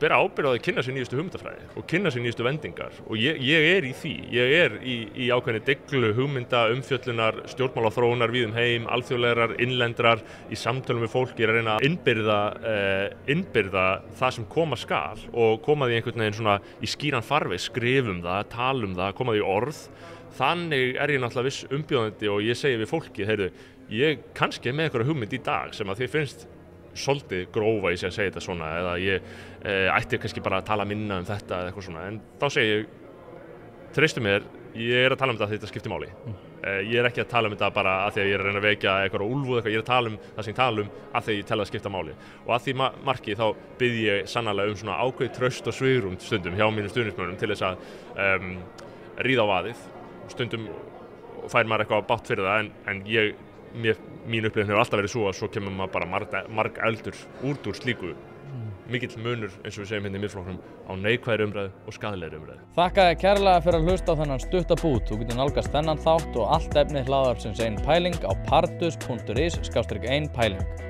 bera ábyrgð á að kynna sér nýjustu hugmyndafræði og kynna sér nýjustu vendingar og ég í því, ég í ákveðinni dyglu hugmynda, umfjöllunar, stjórnmálaþróunar víð heim, alþjóðlegar, innlendrar, í samtölum við fólk, ég að reyna að innbyrða það sem koma skal og koma því einhvern veginn svona í skýran farveg, skrifum það, talum það, koma því í orð. Þannig ég náttúrulega viss umbjóðandi og ég segi við fólki, heyrðu, ég kannski með einhverja hugmynd í dag sem að þið finnst svolítið grófa í sig að segja þetta svona eða ég ætti kannski bara að tala minna þetta eða eitthvað svona en þá segi ég treystu mér, ég að tala þetta þetta skiptir máli ég ekki að tala þetta bara að því að ég að reyna að vekja eitthvað úlfu eitthvað, ég að tala það sem ég tala að því ég tel að skipta máli og að því marki þá bið ég sannarlega svona ákveðið traust og svigrúm stundum hjá mínum stuðningsmönnum til þess að ríða á vaðið stundum fær maður eitthvað bátt fyrir það en mín upplifun hefur alltaf verið svo að svo kemur maður bara marg eldur úr slíku mikill munur eins og við segjum hérna í Miðflokknum á neikvæðri umræðu og skaðlegri umræðu. Þakka þér kærlega fyrir að hlusta á þennan stutta bút. Þú getur nálgast þennan þátt og allt efni hlaðvarpsins Ein pæling á pardus.is/ein pæling.